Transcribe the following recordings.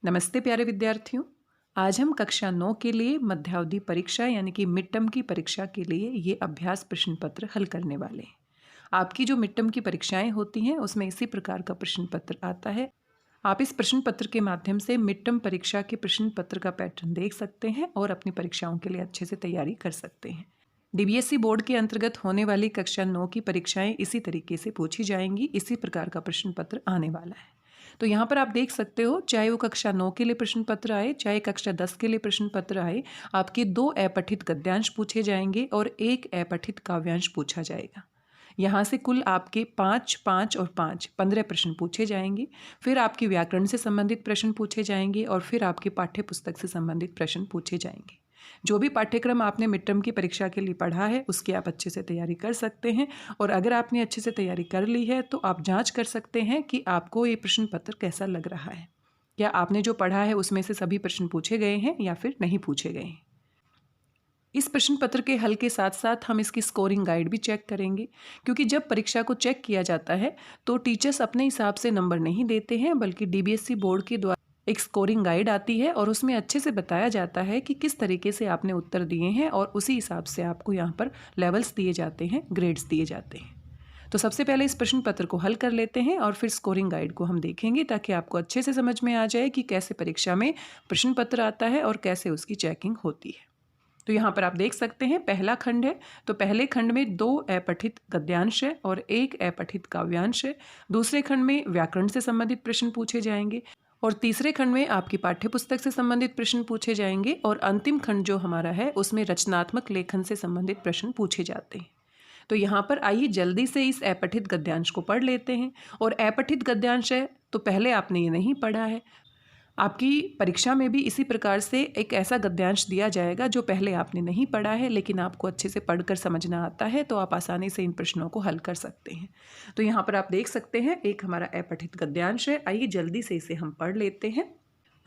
नमस्ते प्यारे विद्यार्थियों। आज हम कक्षा 9 के लिए मध्यावधि परीक्षा यानी कि मिड टर्म की परीक्षा के लिए ये अभ्यास प्रश्न पत्र हल करने वाले हैं। आपकी जो मिड टर्म की परीक्षाएं होती हैं उसमें इसी प्रकार का प्रश्न पत्र आता है। आप इस प्रश्न पत्र के माध्यम से मिड टर्म परीक्षा के प्रश्न पत्र का पैटर्न देख सकते हैं और अपनी परीक्षाओं के लिए अच्छे से तैयारी कर सकते हैं। डीबीएससी बोर्ड के अंतर्गत होने वाली कक्षा 9 की परीक्षाएं इसी तरीके से पूछी जाएंगी, इसी प्रकार का प्रश्न पत्र आने वाला है। तो यहाँ पर आप देख सकते हो, चाहे वो कक्षा 9 के लिए प्रश्न पत्र आए, चाहे कक्षा 10 के लिए प्रश्न पत्र आए, आपके 2 अपठित गद्यांश पूछे जाएंगे और 1 अपठित काव्यांश पूछा जाएगा। यहाँ से कुल आपके 5, 5 और 5 15 प्रश्न पूछे जाएंगे। फिर आपकी व्याकरण से संबंधित प्रश्न पूछे जाएंगे और फिर आपके पाठ्य पुस्तक से संबंधित प्रश्न पूछे जाएंगे। जो भी पाठ्यक्रम आपने मिड टर्म की परीक्षा के लिए पढ़ा है उसकी आप अच्छे से तैयारी कर सकते हैं। और अगर आपने अच्छे से तैयारी कर ली है तो आप जांच कर सकते हैं कि आपको ये प्रश्न पत्र कैसा लग रहा है। क्या आपने जो पढ़ा है उसमें से सभी प्रश्न पूछे गए हैं या फिर नहीं पूछे गए हैं। इस प्रश्न पत्र के हल के साथ साथ हम इसकी स्कोरिंग गाइड भी चेक करेंगे, क्योंकि जब परीक्षा को चेक किया जाता है तो टीचर्स अपने हिसाब से नंबर नहीं देते हैं, बल्कि डीबीएससी बोर्ड के द्वारा एक स्कोरिंग गाइड आती है और उसमें अच्छे से बताया जाता है कि किस तरीके से आपने उत्तर दिए हैं और उसी हिसाब से आपको यहाँ पर लेवल्स दिए जाते हैं, ग्रेड्स दिए जाते हैं। तो सबसे पहले इस प्रश्न पत्र को हल कर लेते हैं और फिर स्कोरिंग गाइड को हम देखेंगे, ताकि आपको अच्छे से समझ में आ जाए कि कैसे परीक्षा में प्रश्न पत्र आता है और कैसे उसकी चेकिंग होती है। तो यहाँ पर आप देख सकते हैं, पहला खंड है तो पहले खंड में 2 अपठित गद्यांश है और 1 अपठित काव्यांश है। दूसरे खंड में व्याकरण से संबंधित प्रश्न पूछे जाएंगे और तीसरे खंड में आपकी पाठ्यपुस्तक से संबंधित प्रश्न पूछे जाएंगे और अंतिम खंड जो हमारा है उसमें रचनात्मक लेखन से संबंधित प्रश्न पूछे जाते हैं। तो यहाँ पर आइए जल्दी से इस अपठित गद्यांश को पढ़ लेते हैं। और अपठित गद्यांश है तो पहले आपने ये नहीं पढ़ा है, आपकी परीक्षा में भी इसी प्रकार से एक ऐसा गद्यांश दिया जाएगा जो पहले आपने नहीं पढ़ा है लेकिन आपको अच्छे से पढ़कर समझना आता है, तो आप आसानी से इन प्रश्नों को हल कर सकते हैं। तो यहाँ पर आप देख सकते हैं, एक हमारा अपठित गद्यांश है। आइए जल्दी से इसे हम पढ़ लेते हैं।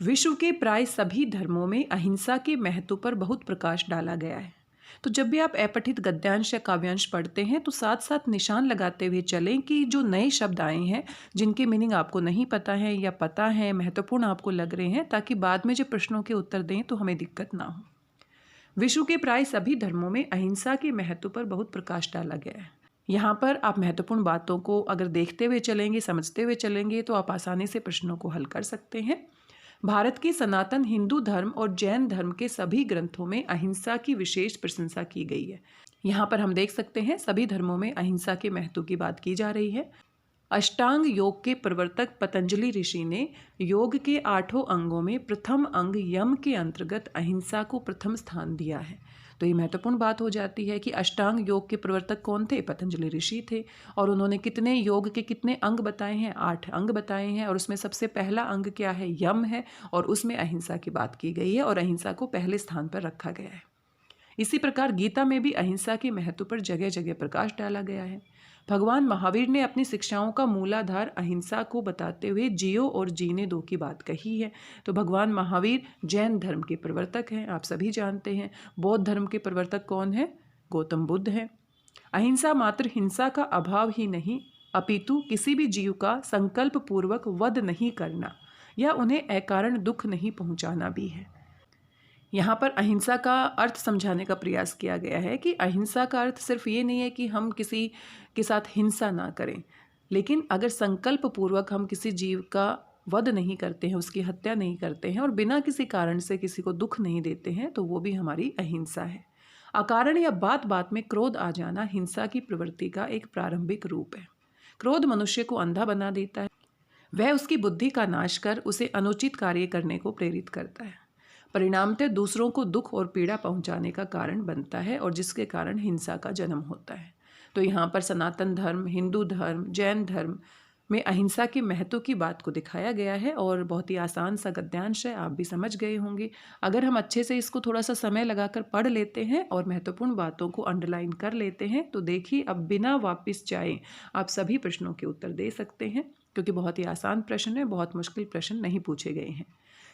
विश्व के प्राय सभी धर्मों में अहिंसा के महत्व पर बहुत प्रकाश डाला गया है। तो जब भी आप अपठित गद्यांश या काव्यांश पढ़ते हैं तो साथ साथ निशान लगाते हुए चलें कि जो नए शब्द आए हैं जिनके मीनिंग आपको नहीं पता है या पता है, महत्वपूर्ण आपको लग रहे हैं, ताकि बाद में जब प्रश्नों के उत्तर दें तो हमें दिक्कत ना हो। विश्व के प्राय सभी धर्मों में अहिंसा के महत्व पर बहुत प्रकाश डाला गया है। यहाँ पर आप महत्वपूर्ण बातों को अगर देखते हुए चलेंगे, समझते हुए चलेंगे तो आप आसानी से प्रश्नों को हल कर सकते हैं। भारत की सनातन हिंदू धर्म और जैन धर्म के सभी ग्रंथों में अहिंसा की विशेष प्रशंसा की गई है। यहाँ पर हम देख सकते हैं सभी धर्मों में अहिंसा के महत्व की बात की जा रही है। अष्टांग योग के प्रवर्तक पतंजलि ऋषि ने योग के 8 अंगों में प्रथम अंग यम के अंतर्गत अहिंसा को प्रथम स्थान दिया है। तो ये महत्वपूर्ण बात हो जाती है कि अष्टांग योग के प्रवर्तक कौन थे? पतंजलि ऋषि थे। और उन्होंने कितने योग के कितने अंग बताए हैं? 8 अंग बताए हैं। और उसमें सबसे पहला अंग क्या है? यम है। और उसमें अहिंसा की बात की गई है और अहिंसा को पहले स्थान पर रखा गया है। इसी प्रकार गीता में भी अहिंसा के महत्व पर जगह जगह प्रकाश डाला गया है। भगवान महावीर ने अपनी शिक्षाओं का मूलाधार अहिंसा को बताते हुए जियो और जीने दो की बात कही है। तो भगवान महावीर जैन धर्म के प्रवर्तक हैं, आप सभी जानते हैं। बौद्ध धर्म के प्रवर्तक कौन है? गौतम बुद्ध हैं। अहिंसा मात्र हिंसा का अभाव ही नहीं, अपितु किसी भी जीव का संकल्प पूर्वक वध नहीं करना या उन्हें अकारण दुख नहीं पहुंचाना भी है। यहाँ पर अहिंसा का अर्थ समझाने का प्रयास किया गया है कि अहिंसा का अर्थ सिर्फ ये नहीं है कि हम किसी के साथ हिंसा ना करें, लेकिन अगर संकल्प पूर्वक हम किसी जीव का वध नहीं करते हैं, उसकी हत्या नहीं करते हैं और बिना किसी कारण से किसी को दुख नहीं देते हैं, तो वो भी हमारी अहिंसा है। अकारण या बात बात में क्रोध आ जाना हिंसा की प्रवृत्ति का एक प्रारंभिक रूप है। क्रोध मनुष्य को अंधा बना देता है, वह उसकी बुद्धि का नाश कर उसे अनुचित कार्य करने को प्रेरित करता है। परिणामतः दूसरों को दुख और पीड़ा पहुंचाने का कारण बनता है और जिसके कारण हिंसा का जन्म होता है। तो यहाँ पर सनातन धर्म, हिंदू धर्म, जैन धर्म में अहिंसा के महत्व की बात को दिखाया गया है और बहुत ही आसान सा गद्यांश है, आप भी समझ गए होंगे। अगर हम अच्छे से इसको थोड़ा सा समय लगाकर पढ़ लेते हैं और महत्वपूर्ण बातों को अंडरलाइन कर लेते हैं तो देखिए अब बिना वापस जाए आप सभी प्रश्नों के उत्तर दे सकते हैं, क्योंकि बहुत ही आसान प्रश्न है, बहुत मुश्किल प्रश्न नहीं पूछे गए हैं।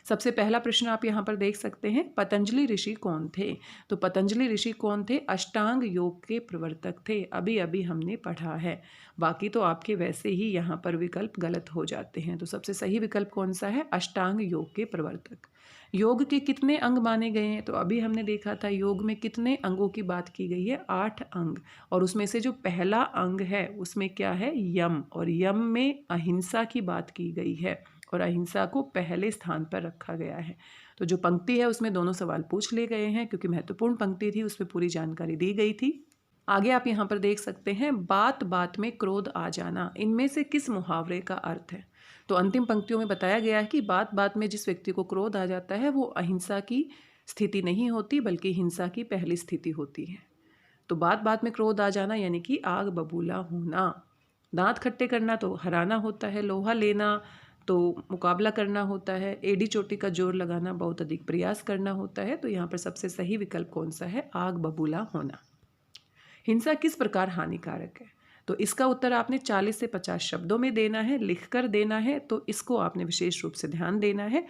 सबसे पहला प्रश्न आप यहाँ पर देख सकते हैं, पतंजलि ऋषि कौन थे? तो पतंजलि ऋषि कौन थे? अष्टांग योग के प्रवर्तक थे। अभी अभी हमने पढ़ा है। बाकी तो आपके वैसे ही यहाँ पर विकल्प गलत हो जाते हैं। तो सबसे सही विकल्प कौन सा है? अष्टांग योग के प्रवर्तक। योग के कितने अंग माने गए हैं? तो अभी हमने देखा था योग में कितने अंगों की बात की गई है? 8 अंग। और उसमें से जो पहला अंग है उसमें क्या है? यम। और यम में अहिंसा की बात की गई है और अहिंसा को पहले स्थान पर रखा गया है। तो जो पंक्ति है उसमें दोनों सवाल पूछ लिए गए हैं, क्योंकि महत्वपूर्ण पंक्ति थी, उसमें पूरी जानकारी दी गई थी। आगे आप यहाँ पर देख सकते हैं, बात बात में क्रोध आ जाना, इनमें से किस मुहावरे का अर्थ है? तो अंतिम पंक्तियों में बताया गया है कि बात बात में जिस व्यक्ति को क्रोध आ जाता है वो अहिंसा की स्थिति नहीं होती, बल्कि हिंसा की पहली स्थिति होती है। तो बात बात में क्रोध आ जाना यानी कि आग बबूला होना। दांत खट्टे करना तो हराना होता है, लोहा लेना तो मुकाबला करना होता है, एड़ी चोटी का जोर लगाना बहुत अधिक प्रयास करना होता है। तो यहाँ पर सबसे सही विकल्प कौन सा है? आग बबूला होना। हिंसा किस प्रकार हानिकारक है? तो इसका उत्तर आपने 40 से 50 शब्दों में देना है, लिखकर देना है। तो इसको आपने विशेष रूप से ध्यान देना है।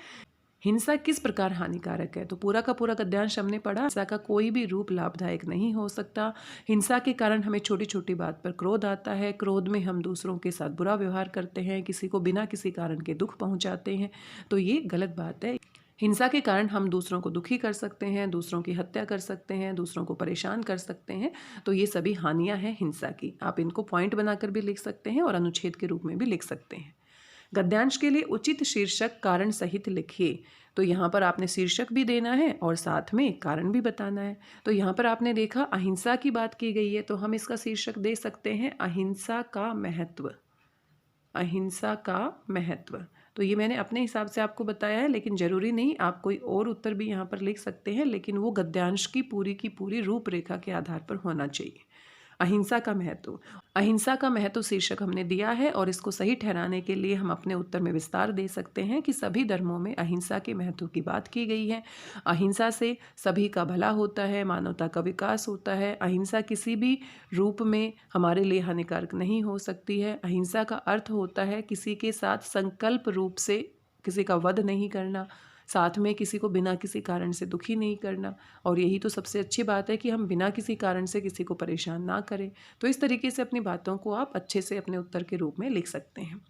हिंसा किस प्रकार हानिकारक है? तो पूरा का पूरा गद्यांश हमने पढ़ा। हिंसा का कोई भी रूप लाभदायक नहीं हो सकता। हिंसा के कारण हमें छोटी छोटी बात पर क्रोध आता है। क्रोध में हम दूसरों के साथ बुरा व्यवहार करते हैं, किसी को बिना किसी कारण के दुख पहुंचाते हैं। तो ये गलत बात है। हिंसा के कारण हम दूसरों को दुखी कर सकते हैं, दूसरों की हत्या कर सकते हैं, दूसरों को परेशान कर सकते हैं। तो ये सभी हानियां हैं हिंसा की। आप इनको पॉइंट बनाकर भी लिख सकते हैं और अनुच्छेद के रूप में भी लिख सकते हैं। गद्यांश के लिए उचित शीर्षक कारण सहित लिखिए। तो यहाँ पर आपने शीर्षक भी देना है और साथ में कारण भी बताना है। तो यहाँ पर आपने देखा अहिंसा की बात की गई है, तो हम इसका शीर्षक दे सकते हैं अहिंसा का महत्व। अहिंसा का महत्व। तो ये मैंने अपने हिसाब से आपको बताया है, लेकिन ज़रूरी नहीं, आप कोई और उत्तर भी यहाँ पर लिख सकते हैं, लेकिन वो गद्यांश की पूरी रूपरेखा के आधार पर होना चाहिए। अहिंसा का महत्व। अहिंसा का महत्व शीर्षक हमने दिया है और इसको सही ठहराने के लिए हम अपने उत्तर में विस्तार दे सकते हैं कि सभी धर्मों में अहिंसा के महत्व की बात की गई है। अहिंसा से सभी का भला होता है, मानवता का विकास होता है। अहिंसा किसी भी रूप में हमारे लिए हानिकारक नहीं हो सकती है। अहिंसा का अर्थ होता है किसी के साथ संकल्प रूप से किसी का वध नहीं करना, साथ में किसी को बिना किसी कारण से दुखी नहीं करना। और यही तो सबसे अच्छी बात है कि हम बिना किसी कारण से किसी को परेशान ना करें। तो इस तरीके से अपनी बातों को आप अच्छे से अपने उत्तर के रूप में लिख सकते हैं।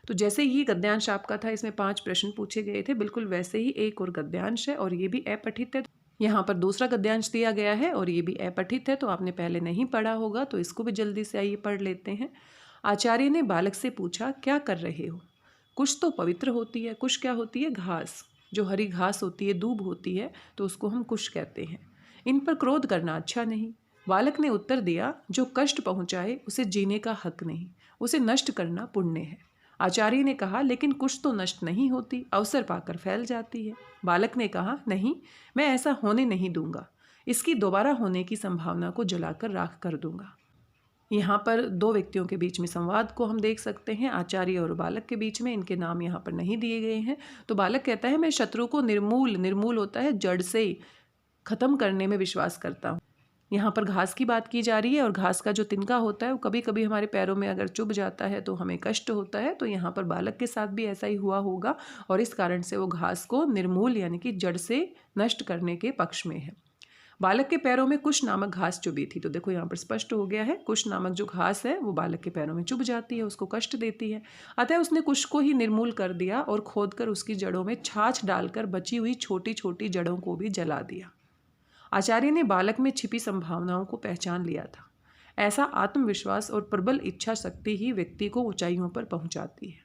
तो जैसे ही गद्यांश आपका था, इसमें 5 प्रश्न पूछे गए थे, बिल्कुल वैसे ही एक और गद्यांश है और ये भी अपठित है। यहाँ पर दूसरा गद्यांश दिया गया है और ये भी अपठित है, तो आपने पहले नहीं पढ़ा होगा, तो इसको भी जल्दी से आइए पढ़ लेते हैं। आचार्य ने बालक से पूछा, क्या कर रहे हो? कुछ तो पवित्र होती है, कुछ क्या होती है? घास। जो हरी घास होती है, दूब होती है, तो उसको हम कुश कहते हैं। इन पर क्रोध करना अच्छा नहीं। बालक ने उत्तर दिया, जो कष्ट पहुंचाए उसे जीने का हक नहीं, उसे नष्ट करना पुण्य है। आचार्य ने कहा, लेकिन कुछ तो नष्ट नहीं होती, अवसर पाकर फैल जाती है। बालक ने कहा, नहीं, मैं ऐसा होने नहीं दूंगा, इसकी दोबारा होने की संभावना को जलाकर राख कर दूंगा। यहाँ पर 2 व्यक्तियों के बीच में संवाद को हम देख सकते हैं, आचार्य और बालक के बीच में। इनके नाम यहाँ पर नहीं दिए गए हैं। तो बालक कहता है, मैं शत्रु को निर्मूल होता है जड़ से खत्म करने में विश्वास करता हूँ। यहाँ पर घास की बात की जा रही है और घास का जो तिनका होता है वो कभी कभी हमारे पैरों में अगर चुभ जाता है तो हमें कष्ट होता है। तो यहाँ पर बालक के साथ भी ऐसा ही हुआ होगा और इस कारण से वो घास को निर्मूल यानी कि जड़ से नष्ट करने के पक्ष में है। बालक के पैरों में कुश नामक घास चुभी थी। तो देखो यहाँ पर स्पष्ट हो गया है, कुश नामक जो घास है वो बालक के पैरों में चुभ जाती है, उसको कष्ट देती है। अतः उसने कुश को ही निर्मूल कर दिया और खोदकर उसकी जड़ों में छाछ डालकर बची हुई छोटी छोटी जड़ों को भी जला दिया। आचार्य ने बालक में छिपी संभावनाओं को पहचान लिया था। ऐसा आत्मविश्वास और प्रबल इच्छा शक्ति ही व्यक्ति को ऊंचाइयों पर पहुंचाती है।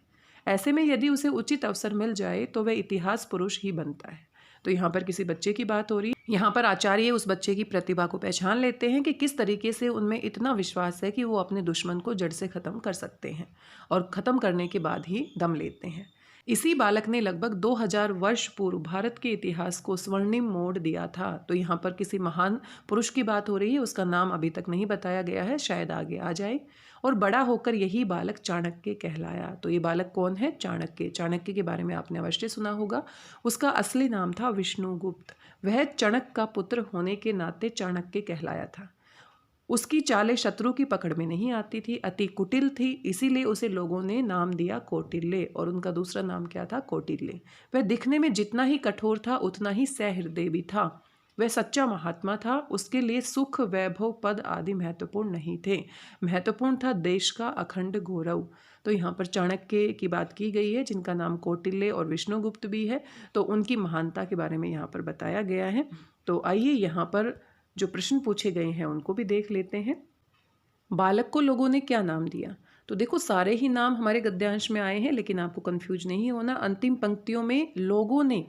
ऐसे में यदि उसे उचित अवसर मिल जाए तो वह इतिहास पुरुष ही बनता है। तो यहाँ पर किसी बच्चे की बात हो रही है। यहाँ पर आचार्य उस बच्चे की प्रतिभा को पहचान लेते हैं कि किस तरीके से उनमें इतना विश्वास है कि वो अपने दुश्मन को जड़ से ख़त्म कर सकते हैं और ख़त्म करने के बाद ही दम लेते हैं। इसी बालक ने लगभग 2000 वर्ष पूर्व भारत के इतिहास को स्वर्णिम मोड़ दिया था। तो यहाँ पर किसी महान पुरुष की बात हो रही है, उसका नाम अभी तक नहीं बताया गया है, शायद आगे आ जाए। और बड़ा होकर यही बालक चाणक्य कहलाया। तो ये बालक कौन है? चाणक्य। चाणक्य के बारे में आपने अवश्य सुना होगा। उसका असली नाम था विष्णुगुप्त। वह चणक का पुत्र होने के नाते चाणक्य कहलाया था। उसकी चालें शत्रु की पकड़ में नहीं आती थी, अति कुटिल थी, इसीलिए उसे लोगों ने नाम दिया कौटिल्य, और उनका दूसरा नाम क्या था? कौटिल्य। वह दिखने में जितना ही कठोर था उतना ही सहृदय भी था। वह सच्चा महात्मा था। उसके लिए सुख, वैभव, पद आदि महत्वपूर्ण नहीं थे। महत्वपूर्ण था देश का अखंड गौरव। तो यहाँ पर चाणक्य की बात की गई है, जिनका नाम कौटिल्य और विष्णुगुप्त भी है। तो उनकी महानता के बारे में यहाँ पर बताया गया है। तो आइए यहाँ पर जो प्रश्न पूछे गए हैं उनको भी देख लेते हैं। बालक को लोगों ने क्या नाम दिया? तो देखो, सारे ही नाम हमारे गद्यांश में आए हैं, लेकिन आपको कंफ्यूज नहीं होना। अंतिम पंक्तियों में लोगों ने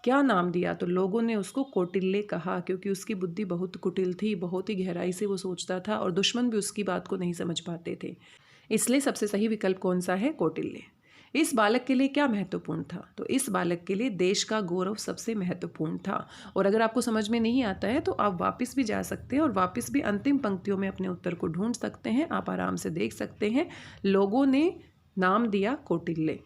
क्या नाम दिया? तो लोगों ने उसको कौटिल्य कहा, क्योंकि उसकी बुद्धि बहुत कुटिल थी, बहुत ही गहराई से वो सोचता था और दुश्मन भी उसकी बात को नहीं समझ पाते थे। इसलिए सबसे सही विकल्प कौन सा है? कौटिल्य। इस बालक के लिए क्या महत्वपूर्ण था? तो इस बालक के लिए देश का गौरव सबसे महत्वपूर्ण था। और अगर आपको समझ में नहीं आता है तो आप वापस भी जा सकते हैं और वापस भी अंतिम पंक्तियों में अपने उत्तर को ढूंढ सकते हैं। आप आराम से देख सकते हैं, लोगों ने नाम दिया कौटिल्य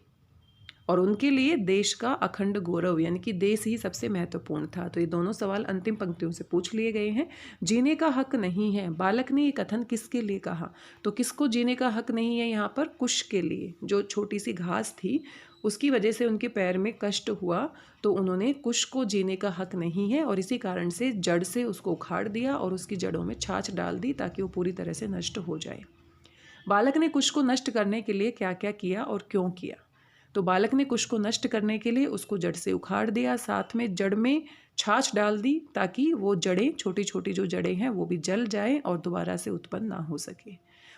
और उनके लिए देश का अखंड गौरव, यानी कि देश ही सबसे महत्वपूर्ण था। तो ये दोनों सवाल अंतिम पंक्तियों से पूछ लिए गए हैं। जीने का हक नहीं है, बालक ने ये कथन किसके लिए कहा? तो किसको जीने का हक नहीं है? यहाँ पर कुश के लिए। जो छोटी सी घास थी उसकी वजह से उनके पैर में कष्ट हुआ, तो उन्होंने कुश को जीने का हक नहीं है और इसी कारण से जड़ से उसको उखाड़ दिया और उसकी जड़ों में छाछ डाल दी ताकि वो पूरी तरह से नष्ट हो जाए। बालक ने कुश को नष्ट करने के लिए क्या क्या किया और क्यों किया? तो बालक ने कुश को नष्ट करने के लिए उसको जड़ से उखाड़ दिया, साथ में जड़ में छाछ डाल दी ताकि वो जड़ें, छोटी छोटी जो जड़ें हैं वो भी जल जाए और दोबारा से उत्पन्न ना हो सके।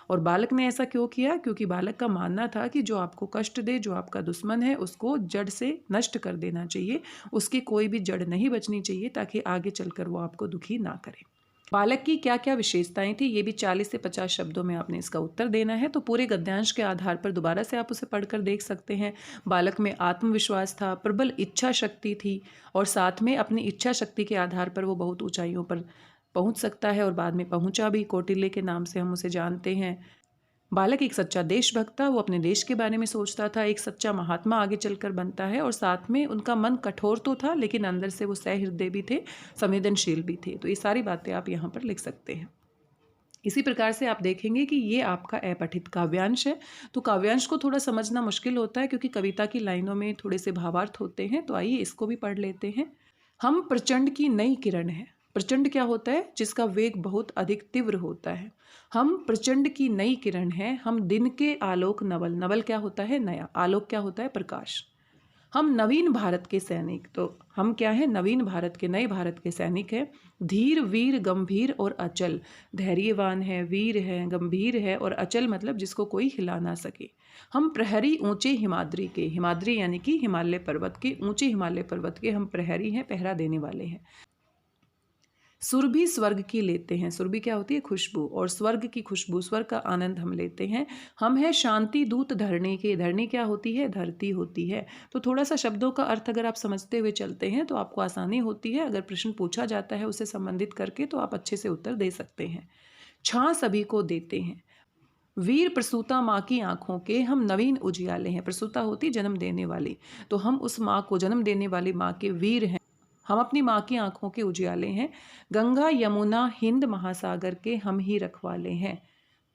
और बालक ने ऐसा क्यों किया? क्योंकि बालक का मानना था कि जो आपको कष्ट दे, जो आपका दुश्मन है, उसको जड़ से नष्ट कर देना चाहिए, उसकी कोई भी जड़ नहीं बचनी चाहिए ताकि आगे चलकर वो आपको दुखी ना करे। बालक की क्या क्या विशेषताएं थी, ये भी 40 से 50 शब्दों में आपने इसका उत्तर देना है। तो पूरे गद्यांश के आधार पर दोबारा से आप उसे पढ़कर देख सकते हैं। बालक में आत्मविश्वास था, प्रबल इच्छा शक्ति थी और साथ में अपनी इच्छा शक्ति के आधार पर वो बहुत ऊंचाइयों पर पहुंच सकता है और बाद में पहुंचा भी। कौटिल्य के नाम से हम उसे जानते हैं। बालक एक सच्चा देशभक्त था, वो अपने देश के बारे में सोचता था। एक सच्चा महात्मा आगे चलकर बनता है और साथ में उनका मन कठोर तो था लेकिन अंदर से वो सहृदय भी थे, संवेदनशील भी थे। तो ये सारी बातें आप यहाँ पर लिख सकते हैं। इसी प्रकार से आप देखेंगे कि ये आपका अपठित काव्यांश है। तो काव्यांश को थोड़ा समझना मुश्किल होता है क्योंकि कविता की लाइनों में थोड़े से भावार्थ होते हैं। तो आइए इसको भी पढ़ लेते हैं। हम प्रचंड की नई किरण है। प्रचंड क्या होता है? जिसका वेग बहुत अधिक तीव्र होता है। हम प्रचंड की नई किरण है, हम दिन के आलोक नवल। नवल क्या होता है? नया। आलोक क्या होता है? प्रकाश। हम नवीन भारत के सैनिक। तो हम क्या है? नवीन भारत के, नए भारत के सैनिक है। धीर, वीर, गंभीर और अचल। धैर्यवान है, वीर है, गंभीर है और अचल मतलब जिसको कोई हिला ना सके। हम प्रहरी ऊंचे हिमाद्री के। हिमाद्री यानी कि हिमालय पर्वत के, ऊंचे हिमालय पर्वत के हम प्रहरी हैं, पहरा देने वाले हैं। सुरभि स्वर्ग की लेते हैं। सुरभि क्या होती है? खुशबू। और स्वर्ग की खुशबू, स्वर्ग का आनंद हम लेते हैं। हम है शांति दूत धरणी के। धरणी क्या होती है? धरती होती है। तो थोड़ा सा शब्दों का अर्थ अगर आप समझते हुए चलते हैं तो आपको आसानी होती है। अगर प्रश्न पूछा जाता है उसे संबंधित करके तो आप अच्छे से उत्तर दे सकते हैं। छां सभी को देते हैं। वीर प्रसूता माँ की आंखों के हम नवीन उजियाले हैं। प्रसूता होती जन्म देने वाली, तो हम उस माँ को, जन्म देने वाली माँ के वीर हैं। हम अपनी माँ की आंखों के उजियाले हैं। गंगा यमुना हिंद महासागर के हम ही रखवाले हैं।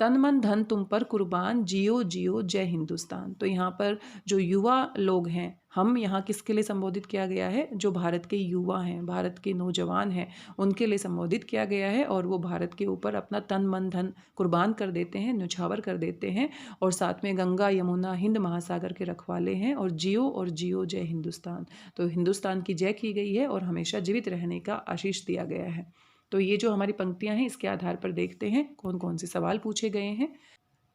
तन मन धन तुम पर कुर्बान, जियो जियो जय हिंदुस्तान। तो यहाँ पर जो युवा लोग हैं, हम यहाँ किसके लिए संबोधित किया गया है? जो भारत के युवा हैं, भारत के नौजवान हैं, उनके लिए संबोधित किया गया है। और वो भारत के ऊपर अपना तन मन धन कुर्बान कर देते हैं, न्यौछावर कर देते हैं और साथ में गंगा यमुना हिंद महासागर के रखवाले हैं और जियो जय हिंदुस्तान। तो हिंदुस्तान की जय की गई है और हमेशा जीवित रहने का आशीष दिया गया है। तो ये जो हमारी पंक्तियां हैं इसके आधार पर देखते हैं कौन कौन से सवाल पूछे गए हैं।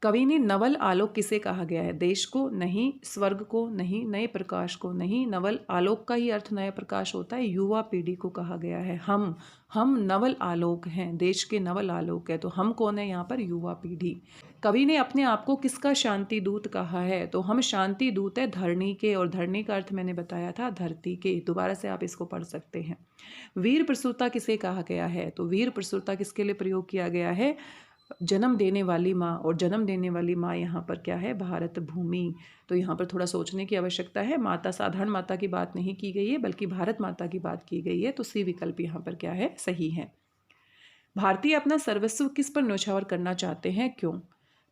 कवि ने नवल आलोक किसे कहा गया है? देश को नहीं, स्वर्ग को नहीं, नए प्रकाश को नहीं। नवल आलोक का ही अर्थ नया प्रकाश होता है। युवा पीढ़ी को कहा गया है। हम नवल आलोक हैं, देश के नवल आलोक है। तो हम कौन है यहाँ पर? युवा पीढ़ी। कवि ने अपने आप को किसका शांति दूत कहा है? तो हम शांति दूत है धरणी के, और धरणी का अर्थ मैंने बताया था धरती के। दोबारा से आप इसको पढ़ सकते हैं। वीर प्रसूता किसे कहा गया है? तो वीर प्रसूता किसके लिए प्रयोग किया गया है? जन्म देने वाली माँ। और जन्म देने वाली माँ यहाँ पर क्या है? भारत भूमि। तो यहाँ पर थोड़ा सोचने की आवश्यकता है। माता, साधारण माता की बात नहीं की गई है बल्कि भारत माता की बात की गई है। तो सी विकल्प यहाँ पर क्या है? सही है। भारतीय अपना सर्वस्व किस पर न्यौछावर करना चाहते हैं, क्यों?